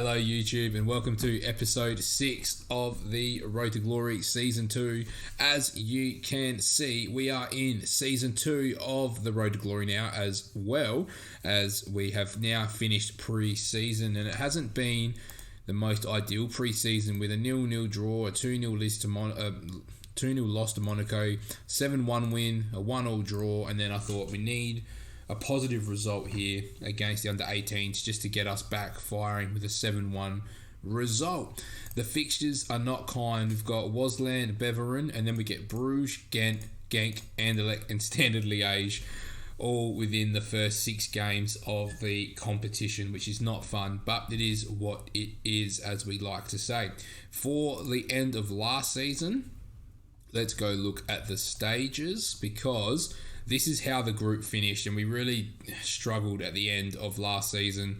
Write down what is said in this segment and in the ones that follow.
Hello YouTube and welcome to episode 6 of the Road to Glory Season 2. As you can see, we are in Season 2 of the Road to Glory now, as well as we have now finished pre-season, and it hasn't been the most ideal pre-season with a 0-0 draw, a 2-0 loss to Monaco, 7-1 win, a 1-1 draw, and then I thought we need a positive result here against the under-18s just to get us back firing with a 7-1 result. The fixtures are not kind. We've got Wasland, Beveren, and then we get Brugge, Ghent, Genk, Anderlecht, and Standard Liège, all within the first 6 games of the competition, which is not fun, but it is what it is, as we like to say. For the end of last season, let's go look at the stages, because this is how the group finished, and we really struggled at the end of last season.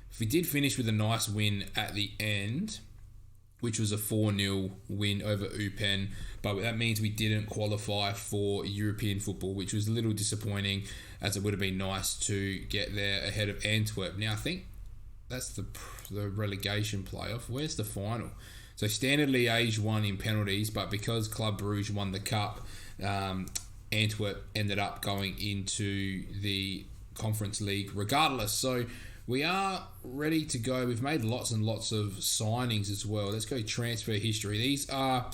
If we did finish with a nice win at the end, which was a 4-0 win over Eupen, but that means we didn't qualify for European football, which was a little disappointing, as it would have been nice to get there ahead of Antwerp. Now, I think that's the relegation playoff. Where's the final? So Standard Liège won in penalties, but because Club Brugge won the cup, Antwerp ended up going into the Conference League regardless. So we are ready to go. We've made lots and lots of signings as well. Let's go transfer history. These are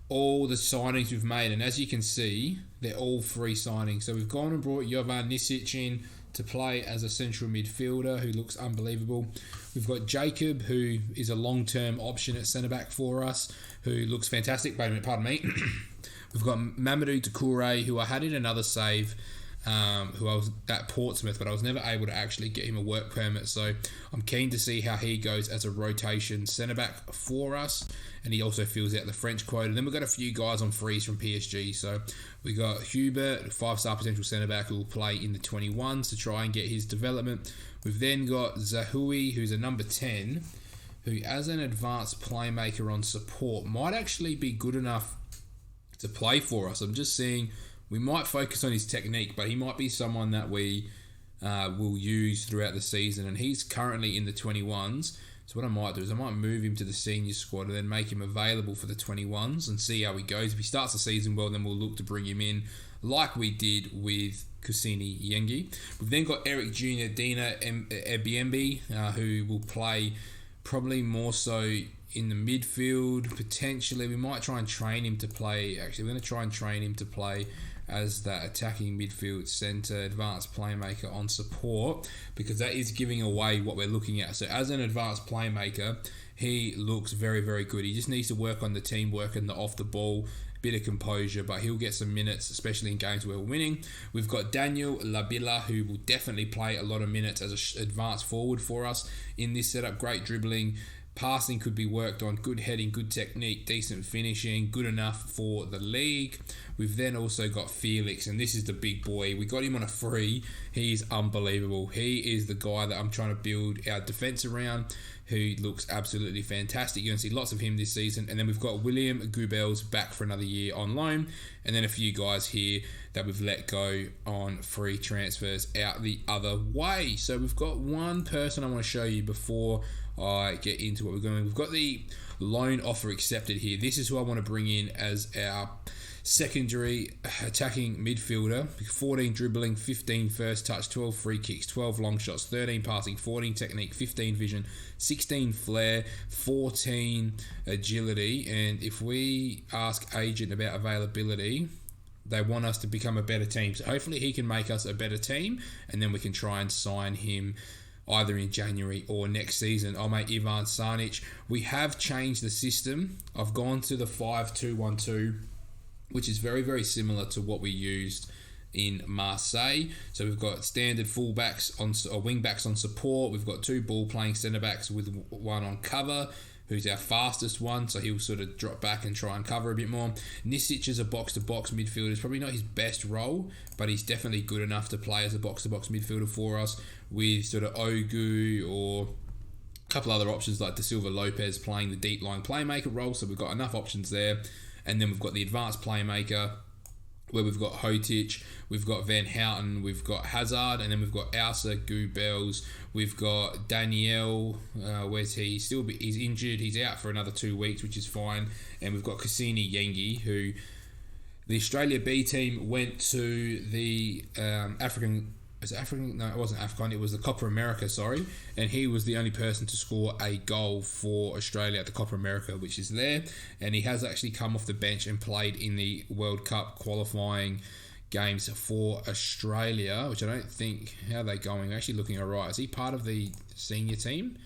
all the signings we've made, and as you can see, they're all free signings. So we've gone and brought Jovan Nisic in to play as a central midfielder who looks unbelievable. We've got Jacob, who is a long-term option at centre-back for us, who looks fantastic. Wait a minute, pardon me. We've got Mamadou Doucouré, who I had in another save, who I was at Portsmouth, but I was never able to actually get him a work permit. So I'm keen to see how he goes as a rotation centre-back for us. And he also fills out the French quota. And then we've got a few guys on freeze from PSG. So we got Hubert, 5-star potential centre-back, who will play in the 21s to try and get his development. We've then got Zahoui, who's a number 10, who as an advanced playmaker on support might actually be good enough to play for us. I'm just seeing we might focus on his technique, but he might be someone that we will use throughout the season, and he's currently in the 21s. So what I might do is I might move him to the senior squad and then make him available for the 21s and see how he goes. If he starts the season well, then we'll look to bring him in like we did with Kusini Yengi. We've then got Eric Jr. Dina Ebiembe, who will play probably more so in the midfield, potentially. We might try and train him to play. Actually, we're going to try and train him to play as that attacking midfield centre, advanced playmaker on support, because that is giving away what we're looking at. So as an advanced playmaker, he looks very, very good. He just needs to work on the teamwork and the off the ball, bit of composure, but he'll get some minutes, especially in games where we're winning. We've got Daniel Labilla, who will definitely play a lot of minutes as an advanced forward for us in this setup. Great dribbling. Passing could be worked on, good heading, good technique, decent finishing, good enough for the league. We've then also got Felix, and this is the big boy. We got him on a free. He's unbelievable. He is the guy that I'm trying to build our defence around, who looks absolutely fantastic. You're going to see lots of him this season. And then we've got William Goubels back for another year on loan. And then a few guys here that we've let go on free transfers out the other way. So we've got one person I want to show you before I get into what we're going. We've got the loan offer accepted here. This is who I want to bring in as our secondary attacking midfielder. 14 dribbling, 15 first touch, 12 free kicks, 12 long shots, 13 passing, 14 technique, 15 vision, 16 flair, 14 agility. And if we ask agent about availability, they want us to become a better team. So hopefully he can make us a better team, and then we can try and sign him either in January or next season. I'll make Ivan Sanic. We have changed the system. I've gone to the 5-2-1-2, which is very, very similar to what we used in Marseille. So we've got standard fullbacks or wingbacks on support. We've got 2 ball-playing centre-backs with 1 on cover, who's our fastest one, so he'll sort of drop back and try and cover a bit more. Nisic is a box-to-box midfielder. It's probably not his best role, but he's definitely good enough to play as a box-to-box midfielder for us, with sort of Ogu or a couple other options like De Silva Lopez playing the deep line playmaker role. So we've got enough options there. And then we've got the advanced playmaker, where we've got Hotic, we've got Van Houten, we've got Hazard, and then we've got Alsa, Goobels, we've got Danielle, where's he? He's injured, he's out for another 2 weeks, which is fine, and we've got Cassini Yengi, who the Australia B team went to the African... Was it African? No, it wasn't African. It was the Copa America, sorry. And he was the only person to score a goal for Australia at the Copa America, which is there. And he has actually come off the bench and played in the World Cup qualifying games for Australia, which I don't think... How are they going? They're actually looking all right. Is he part of the senior team?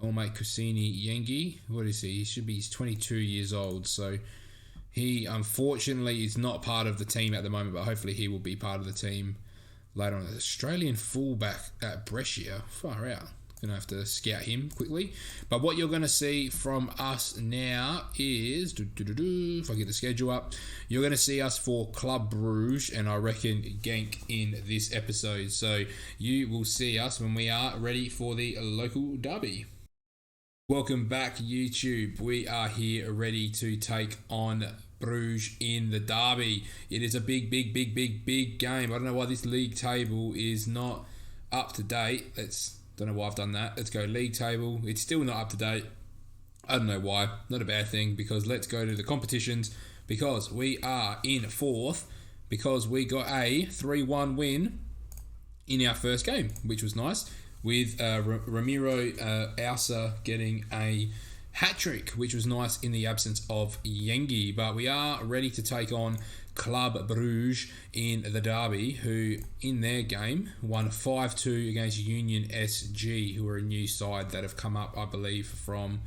Old mate Kusini Yengi. What is he? He's 22 years old. So he, unfortunately, is not part of the team at the moment, but hopefully he will be part of the team later on. Australian fullback at Brescia. Far out. Going to have to scout him quickly. But what you're going to see from us now is... If I get the schedule up, you're going to see us for Club Brugge and I reckon Genk in this episode. So you will see us when we are ready for the local derby. Welcome back, YouTube. We are here ready to take on Brugge in the derby. It is a big game. I don't know why this league table is not up to date. Don't know why I've done that. Let's go league table. It's still not up to date. I don't know why. Not a bad thing, because let's go to the competitions, because we are in 4th, because we got a 3-1 win in our first game, which was nice, with Ramiro Ausa getting a hat-trick, which was nice in the absence of Yengi. But we are ready to take on Club Brugge in the derby, who in their game won 5-2 against Union SG, who are a new side that have come up, I believe, from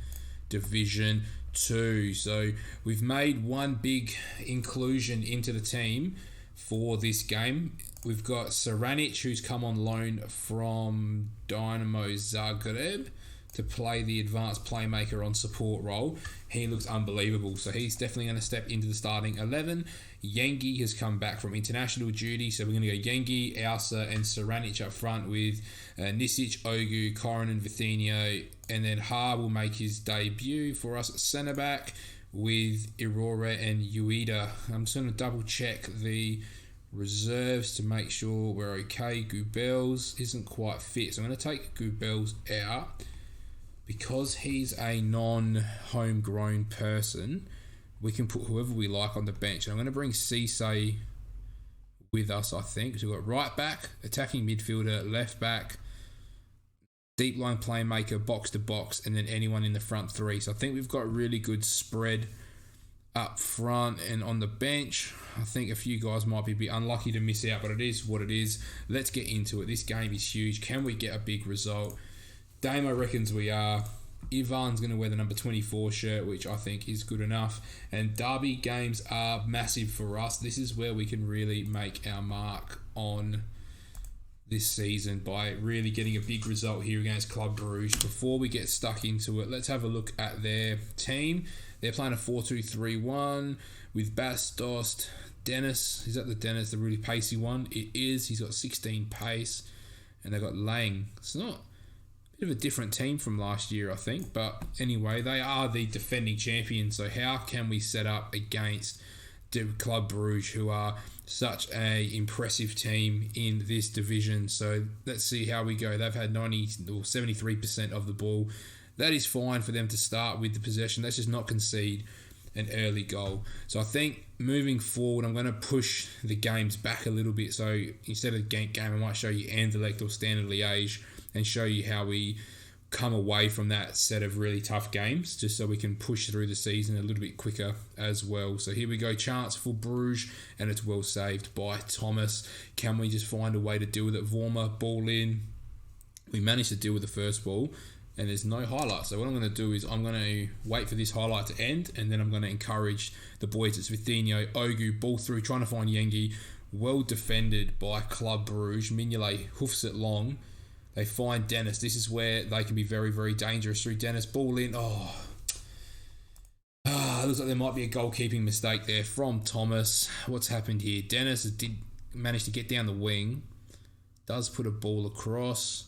Division 2. So we've made one big inclusion into the team for this game. We've got Saranic, who's come on loan from Dynamo Zagreb to play the advanced playmaker on support role. He looks unbelievable, so he's definitely going to step into the starting 11. Yengi has come back from international duty, so we're going to go Yengi, Ausa and Saranic up front with Nisic, Ogu, Korin, Vitinho, and then Ha will make his debut for us at centre back with Aurora and Ueda. I'm just going to double check the reserves to make sure we're okay. Goobels isn't quite fit, so I'm going to take Goobels out because he's a non-homegrown person. We can put whoever we like on the bench. I'm going to bring Cisse with us, I think. So we've got right back, attacking midfielder, left back, deep line playmaker, box to box, and then anyone in the front three. So I think we've got really good spread up front and on the bench. I think a few guys might be a bit unlucky to miss out, but it is what it is. Let's get into it. This game is huge. Can we get a big result? Damo reckons we are. Ivan's going to wear the number 24 shirt, which I think is good enough. And derby games are massive for us. This is where we can really make our mark on this season by really getting a big result here against Club Brugge. Before we get stuck into it, let's have a look at their team. They're playing a 4-2-3-1 with Bastos. Dennis, is that the Dennis, the really pacey one? It is. He's got 16 pace. And they've got Lang. It's not a bit of a different team from last year, I think. But anyway, they are the defending champions. So how can we set up against Club Brugge, who are such a impressive team in this division? So let's see how we go. They've had 90 or 73% of the ball. That is fine for them to start with the possession. Let's just not concede an early goal. So I think moving forward, I'm going to push the games back a little bit. So instead of Genk game, I might show you Anderlecht or Standard Liège and show you how we come away from that set of really tough games, just so we can push through the season a little bit quicker as well. So here we go, chance for Bruges, and it's well saved by Thomas. Can we just find a way to deal with it? Vormer, ball in. We managed to deal with the first ball, and there's no highlight. So what I'm going to do is I'm going to wait for this highlight to end, and then I'm going to encourage the boys. It's Vitinho, Ogu, ball through, trying to find Yengi. Well defended by Club Brugge. Mignolet hoofs it long. They find Dennis. This is where they can be very, very dangerous through Dennis. Ball in. Looks like there might be a goalkeeping mistake there from Thomas. What's happened here? Dennis did manage to get down the wing. Does put a ball across.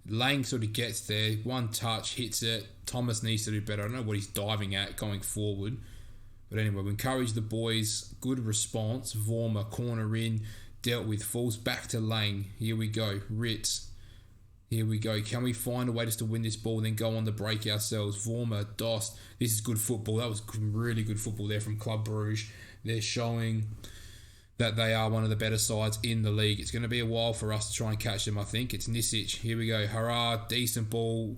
Lang sort of gets there. One touch, hits it. Thomas needs to do better. I don't know what he's diving at going forward. But anyway, we encourage the boys. Good response. Vorma, corner in, dealt with, falls back to Lang. Here we go. Ritz. Here we go. Can we find a way just to win this ball and then go on the break ourselves? Vorma, Dost. This is good football. That was really good football there from Club Brugge. They're showing that they are one of the better sides in the league. It's going to be a while for us to try and catch them, I think. It's Nisic. Here we go. Hurrah. Decent ball.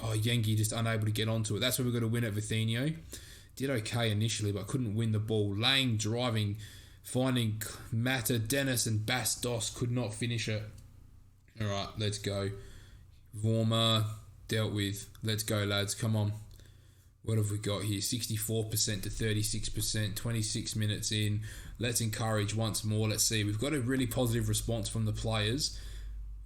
Oh, Yengi just unable to get onto it. That's where we've got to win at Vitinho. Did okay initially, but couldn't win the ball. Lang driving, finding Mata, Dennis, and Bastos could not finish it. All right, let's go. Vorma dealt with. Let's go, lads. Come on. What have we got here? 64% to 36%, 26 minutes in. Let's encourage once more. Let's see. We've got a really positive response from the players.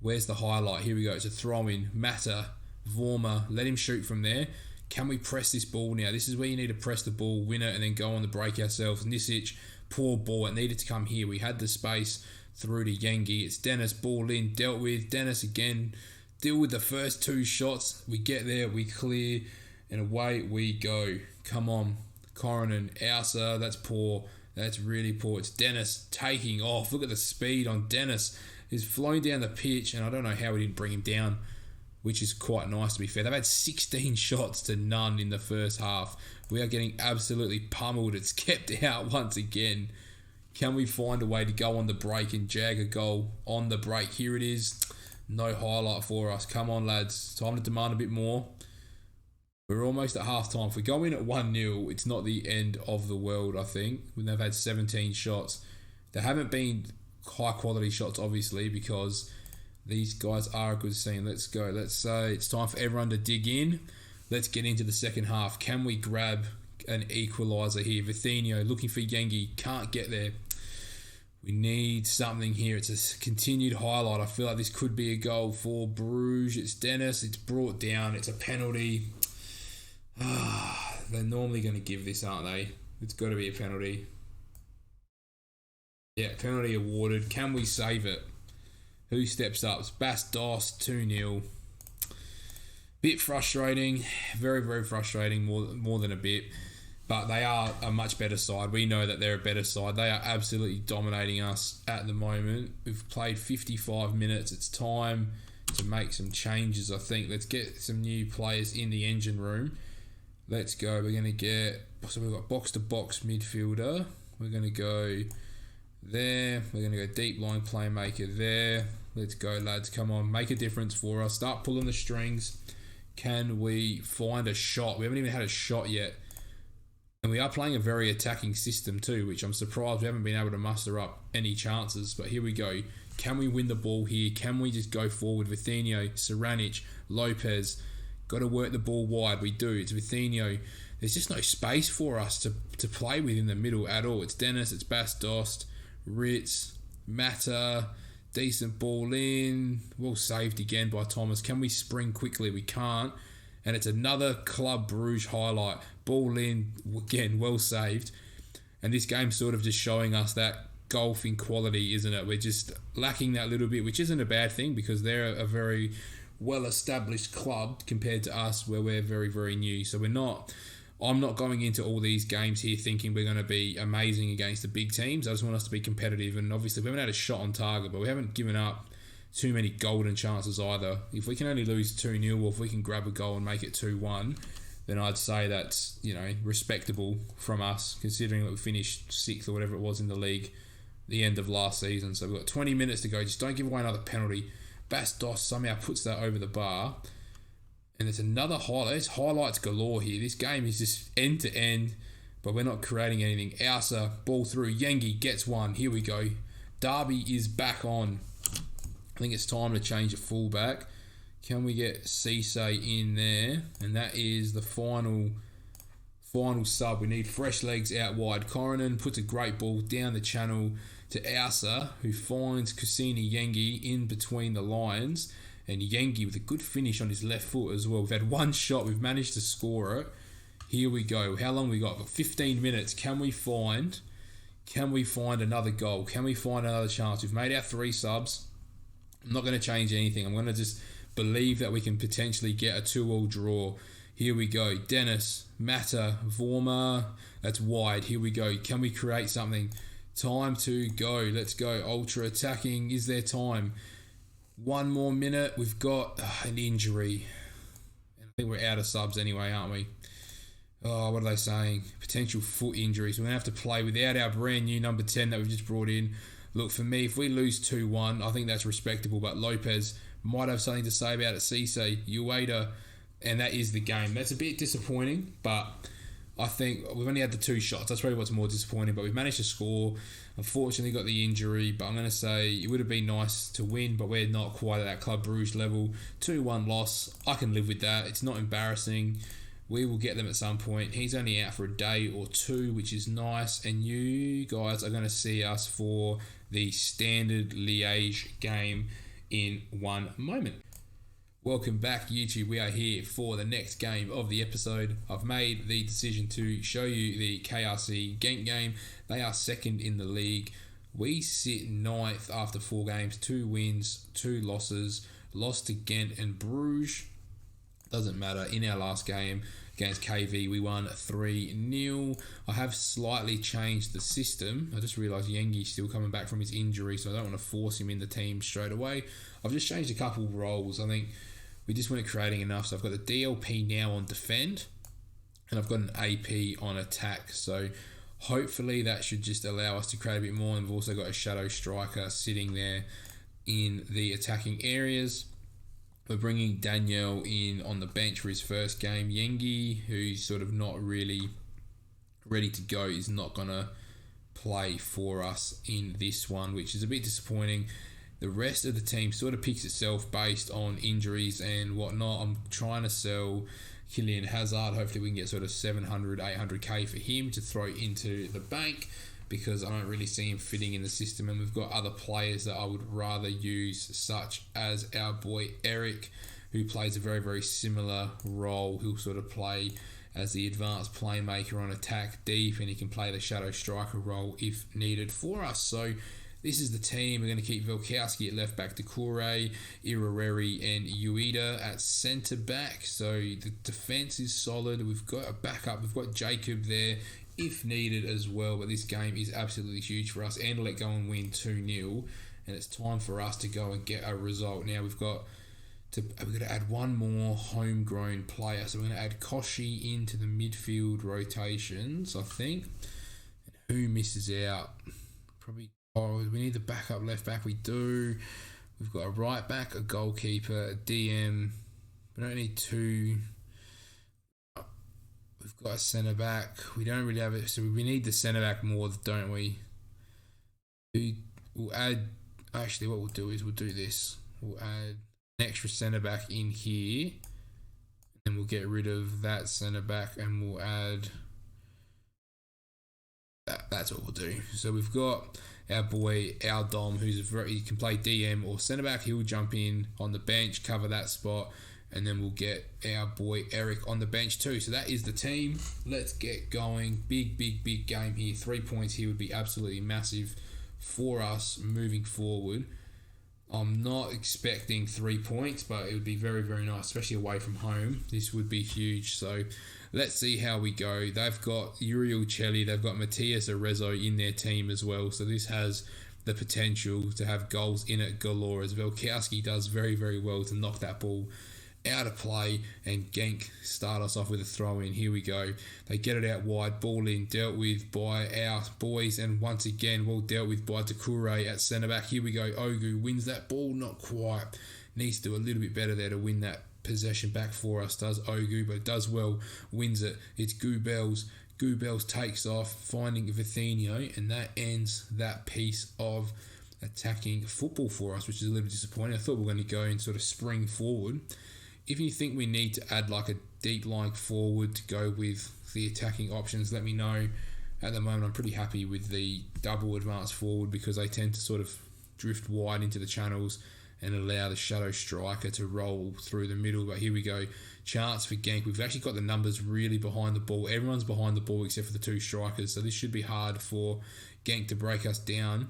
Where's the highlight? Here we go. It's a throw in. Mata, Vorma, let him shoot from there. Can we press this ball now? This is where you need to press the ball, win it, and then go on the break ourselves. Nisic, poor ball. It needed to come here. We had the space through to Yengi. It's Dennis, ball in, dealt with. Dennis again. Deal with the first two shots. We get there, we clear, and away we go. Come on. Coronan, Ousa, that's poor. That's really poor. It's Dennis taking off. Look at the speed on Dennis. He's flowing down the pitch, and I don't know how we didn't bring him down, which is quite nice to be fair. They've had 16 shots to none in the first half. We are getting absolutely pummeled. It's kept out once again. Can we find a way to go on the break and jag a goal on the break? Here it is. No highlight for us. Come on, lads. Time to demand a bit more. We're almost at half time. If we go in at 1-0, it's not the end of the world, I think. When they've had 17 shots. There haven't been high quality shots, obviously, because these guys are a good team. Let's go. Let's say it's time for everyone to dig in. Let's get into the second half. Can we grab an equaliser here? Vitinho looking for Yengi. Can't get there. We need something here. It's a continued highlight. I feel like this could be a goal for Bruges. It's Dennis. It's brought down. It's a penalty. They're normally going to give this, aren't they? It's got to be a penalty. Yeah, penalty awarded. Can we save it? Who steps up? It's Bastos, 2-0. Bit frustrating. Very, very frustrating. More than a bit. But they are a much better side. We know that they're a better side. They are absolutely dominating us at the moment. We've played 55 minutes. It's time to make some changes, I think. Let's get some new players in the engine room. Let's go. We're going to get... So we've got box-to-box midfielder. We're going to go there. We're going to go deep line playmaker there. Let's go, lads. Come on. Make a difference for us. Start pulling the strings. Can we find a shot? We haven't even had a shot yet. And we are playing a very attacking system too, which I'm surprised we haven't been able to muster up any chances. But here we go. Can we win the ball here? Can we just go forward? Vitinho, Saranic, Lopez. Got to work the ball wide. We do. It's Vitinho. There's just no space for us to play with in the middle at all. It's Dennis. It's Bastos. Ritz. Mata. Decent ball in. Well saved again by Thomas. Can we spring quickly? We can't. And it's another Club Brugge highlight. Ball in, again, well saved. And this game's sort of just showing us that golfing quality, isn't it? We're just lacking that little bit, which isn't a bad thing because they're a very well-established club compared to us where we're very, very new. So I'm not going into all these games here thinking we're going to be amazing against the big teams. I just want us to be competitive. And obviously, we haven't had a shot on target, but we haven't given up too many golden chances either. If we can only lose 2-0 or if we can grab a goal and make it 2-1, then I'd say that's, respectable from us, considering that we finished 6th or whatever it was in the league the end of last season. So we've got 20 minutes to go. Just don't give away another penalty. Bastos somehow puts that over the bar. And there's another highlight. There's highlights galore here. This game is just end to end, but we're not creating anything. Ousa, ball through. Yengi gets one. Here we go. Derby is back on. I think it's time to change at fullback. Can we get Cisse in there? And that is the final sub. We need fresh legs out wide. Coronan puts a great ball down the channel to Ousa, who finds Kusini Yengi in between the lines. And Yengi with a good finish on his left foot as well. We've had one shot. We've managed to score it. Here we go. How long we got? We've got 15 minutes. Can we find another goal? Can we find another chance? We've made our 3 subs. I'm not going to change anything. I'm going to just believe that we can potentially get a 2-2 draw Here we go. Dennis, Mata, Vorma. That's wide. Here we go. Can we create something? Time to go. Let's go. Ultra attacking. Is there time? 1 more minute. We've got an injury. I think we're out of subs anyway, aren't we? Oh, what are they saying? Potential foot injury. So we're going to have to play without our brand new number 10 that we've just brought in. Look, for me, if we lose 2-1, I think that's respectable. But Lopez might have something to say about it. Cisse, Ueda, and that is the game. That's a bit disappointing, but I think we've only had the 2 shots. That's probably what's more disappointing, but we've managed to score. Unfortunately, got the injury, but I'm going to say it would have been nice to win, but we're not quite at that Club Brugge level. 2-1 loss. I can live with that. It's not embarrassing. We will get them at some point. He's only out for a day or 2, which is nice, and you guys are going to see us for the standard Liège game in 1 moment. Welcome back, YouTube. We are here for the next game of the episode. I've made the decision to show you the KRC Genk game. They are second in the league. We sit 9th after 4 games, 2 wins, 2 losses. Lost to Ghent and Bruges. Doesn't matter. In our last game against KV, we won 3-0. I have slightly changed the system. I just realised Yengi's still coming back from his injury, so I don't want to force him in the team straight away. I've just changed a couple roles. I think we just weren't creating enough. So I've got the DLP now on defend, and I've got an AP on attack. So hopefully that should just allow us to create a bit more. And we've also got a shadow striker sitting there in the attacking areas. We're bringing Daniel in on the bench for his first game. Yengi, who's sort of not really ready to go, is not going to play for us in this one, which is a bit disappointing. The rest of the team sort of picks itself based on injuries and whatnot. I'm trying to sell Kylian Hazard. Hopefully we can get sort of 700, 800k for him to throw into the bank, because I don't really see him fitting in the system, and we've got other players that I would rather use, such as our boy Eric, who plays a very, very similar role. He'll sort of play as the advanced playmaker on attack deep, and he can play the shadow striker role if needed for us. So this is the team. We're going to keep Velkowski at left back, Decore, Irareri and Ueda at centre back. So the defence is solid. We've got a backup. We've got Jacob there if needed as well, but this game is absolutely huge for us, and let go and win 2-0, and it's time for us to go and get a result. Now we've got to add 1 more homegrown player, so we're going to add Koshi into the midfield rotations, I think. And who misses out? Probably, we need the backup left back. We do. We've got a right back, a goalkeeper, a DM. We don't need 2. We've got a centre back. We don't really have it, so we need the centre back more, don't we? We'll add. Actually, what we'll do is we'll do this. We'll add an extra centre back in here, and then we'll get rid of that centre back, and we'll add that. That's what we'll do. So we've got our boy Aldom, he can play DM or centre back. He'll jump in on the bench, cover that spot. And then we'll get our boy Eric on the bench too. So that is the team. Let's get going. Big game here. 3 points here would be absolutely massive for us moving forward. I'm not expecting 3 points, but it would be very, very nice, especially away from home. This would be huge. So let's see how we go. They've got Uriel Celli. They've got Matthias Arezzo in their team as well. So this has the potential to have goals in it galore, as Velkowski does very, very well to knock that ball out of play, and Genk start us off with a throw in. Here we go. They get it out wide, ball in, dealt with by our boys, and once again, well dealt with by Decore at centre back. Here we go. Ogu wins that ball, not quite. Needs to do a little bit better there to win that possession back for us, does Ogu, but does well, wins it. It's Goobels. Goobels takes off, finding Vitinho, and that ends that piece of attacking football for us, which is a little disappointing. I thought we were going to go and sort of spring forward. If you think we need to add like a deep lying forward to go with the attacking options, let me know. At the moment, I'm pretty happy with the double advanced forward, because they tend to sort of drift wide into the channels and allow the shadow striker to roll through the middle. But here we go. Chance for Genk. We've actually got the numbers really behind the ball. Everyone's behind the ball except for the 2 strikers. So this should be hard for Genk to break us down.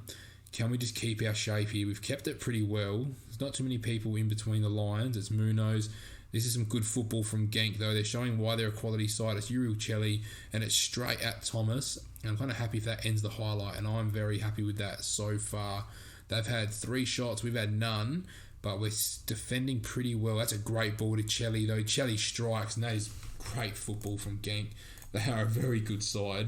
Can we just keep our shape here? We've kept it pretty well. There's not too many people in between the lines. It's Munoz. This is some good football from Genk, though. They're showing why they're a quality side. It's Uriel Celli, and it's straight at Thomas. And I'm kind of happy if that ends the highlight, and I'm very happy with that so far. They've had 3 shots. We've had none, but we're defending pretty well. That's a great ball to Celli, though. Celli strikes, and that is great football from Genk. They are a very good side,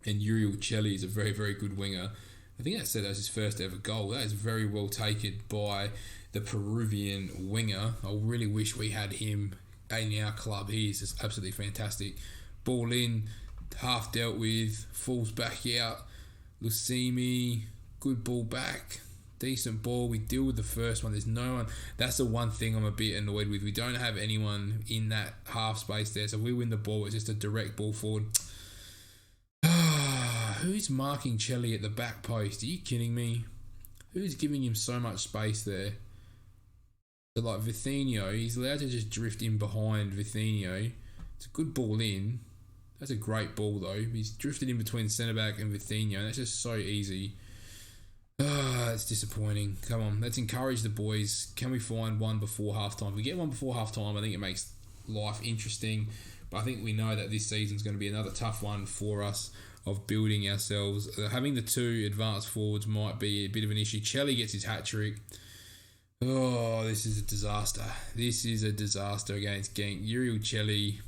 and Uriel Celli is a very, very good winger. I think that was his first ever goal. That is very well taken by the Peruvian winger. I really wish we had him in our club. He is just absolutely fantastic. Ball in, half dealt with, falls back out. Lucimi, good ball back. Decent ball. We deal with the first one. There's no one. That's the one thing I'm a bit annoyed with. We don't have anyone in that half space there. So if we win the ball, it's just a direct ball forward. Who's marking Celli at the back post? Are you kidding me? Who's giving him so much space there? So like Vitinho, he's allowed to just drift in behind Vitinho. It's a good ball in. That's a great ball though. He's drifted in between centre-back and Vitinho, and that's just so easy. It's disappointing. Come on, let's encourage the boys. Can we find one before halftime? If we get one before halftime, I think it makes life interesting. But I think we know that this season's going to be another tough one for us of building ourselves. Having the 2 advanced forwards might be a bit of an issue. Celli gets his hat-trick. Oh, this is a disaster. This is a disaster against Genk. Uriel Celli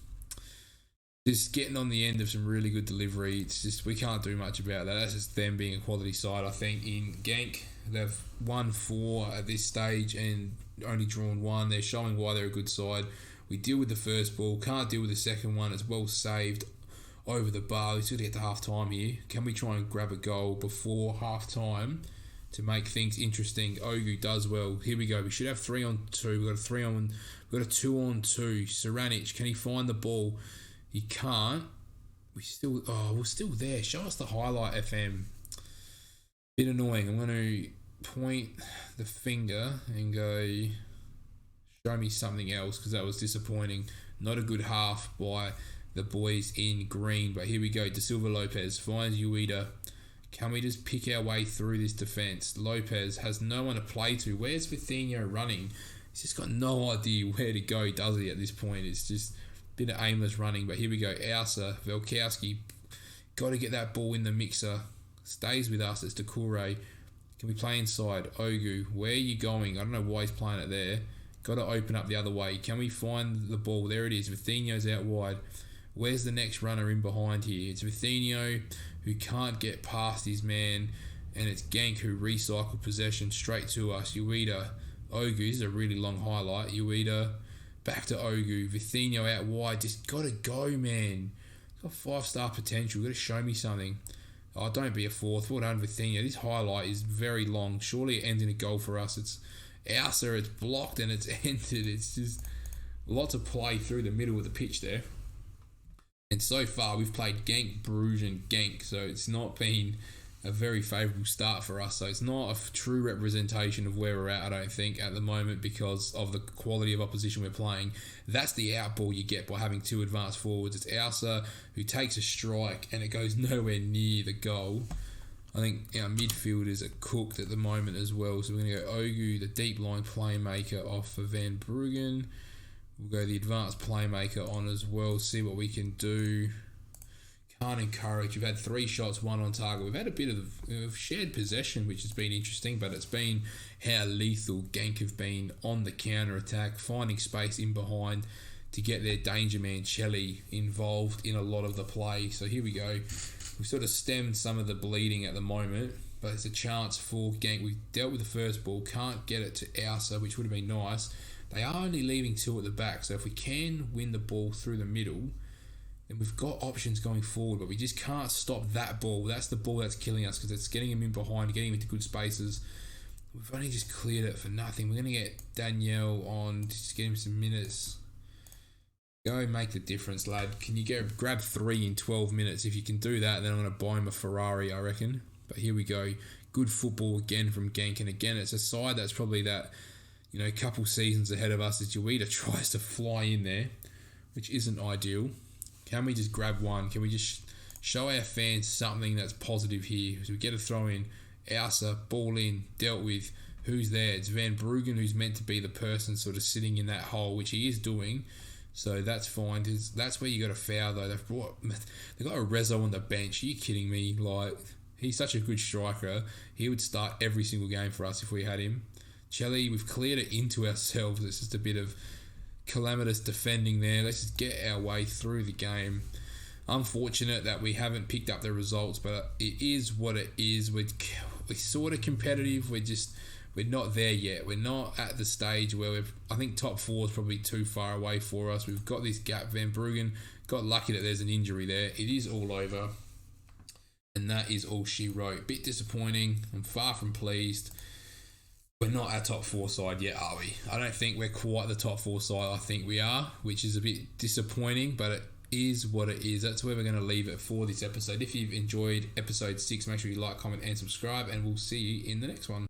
just getting on the end of some really good delivery. It's just, we can't do much about that. That's just them being a quality side, I think, in Genk. They've won 4 at this stage and only drawn 1. They're showing why they're a good side. We deal with the first ball, can't deal with the second one. It's well saved over the bar. We've got to get to half time here. Can we try and grab a goal before half time to make things interesting? Ogu does well. Here we go. We should have 3-on-2. We've got a 2-on-2. Saranic, can he find the ball? He can't. We're still there. Show us the highlight, FM. Bit annoying. I'm going to point the finger and go, show me something else, because that was disappointing. Not a good half by the boys in green. But here we go. Da Silva Lopez finds Ueda. Can we just pick our way through this defence? Lopez has no one to play to. Where's Vitinho running? He's just got no idea where to go, does he, at this point? It's just a bit of aimless running. But here we go. Ausa, Velkowski. Got to get that ball in the mixer. Stays with us. It's Decore. Can we play inside? Ogu, where are you going? I don't know why he's playing it there. Got to open up the other way. Can we find the ball? There it is. Vitinho's out wide. Where's the next runner in behind here? It's Vitinho, who can't get past his man, and it's Genk who recycle possession straight to us. Ueda, Ogu, this is a really long highlight. Ueda, back to Ogu. Vitinho out wide. Just got to go, man. Got 5-star potential. Got to show me something. Oh, don't be a 4th. Well done, Vitinho. This highlight is very long. Surely it ends in a goal for us. It's Ausa, it's blocked and it's ended. It's just lots of play through the middle of the pitch there. And so far, we've played Genk, Brugge and Genk, so it's not been a very favourable start for us. So it's not a true representation of where we're at, I don't think, at the moment, because of the quality of opposition we're playing. That's the outball you get by having 2 advanced forwards. It's Ausa who takes a strike and it goes nowhere near the goal. I think our midfielders are cooked at the moment as well. So we're going to go Ogu, the deep line playmaker, off for Van Bruggen. We'll go the advanced playmaker on as well, see what we can do. Can't encourage. We've had 3 shots, 1 on target. We've had a bit of shared possession, which has been interesting, but it's been how lethal Genk have been on the counter-attack, finding space in behind to get their danger man Celli involved in a lot of the play. So here we go. We've sort of stemmed some of the bleeding at the moment, but it's a chance for Genk. We've dealt with the first ball, can't get it to Ausa, which would have been nice. They are only leaving 2 at the back, so if we can win the ball through the middle, then we've got options going forward, but we just can't stop that ball. That's the ball that's killing us, because it's getting him in behind, getting him into good spaces. We've only just cleared it for nothing. We're going to get Danielle on, just get him some minutes. Go make the difference, lad. Can you grab 3 in 12 minutes? If you can do that, then I'm going to buy him a Ferrari, I reckon. But here we go. Good football again from Genk, and again, it's a side that's probably that, a couple seasons ahead of us as Ueda tries to fly in there, which isn't ideal. Can we just grab one? Can we just show our fans something that's positive here? So we get a throw in, Ausa, ball in, dealt with, who's there. It's Van Brugge who's meant to be the person sort of sitting in that hole, which he is doing. So that's fine. That's where you got a foul though. They got a Rezo on the bench. Are you kidding me? Like, he's such a good striker. He would start every single game for us if we had him. Chelly, we've cleared it into ourselves. It's just a bit of calamitous defending there. Let's just get our way through the game. Unfortunate that we haven't picked up the results, but it is what it is. We're sort of competitive. We're not there yet. We're not at the stage where I think top four is probably too far away for us. We've got this gap. Van Brugge got lucky that there's an injury there. It is all over. And that is all she wrote. Bit disappointing. I'm far from pleased. We're not our top four side yet, are we? I don't think we're quite the top four side. I think we are, which is a bit disappointing, but it is what it is. That's where we're going to leave it for this episode. If you've enjoyed episode 6, make sure you like, comment, and subscribe, and we'll see you in the next one.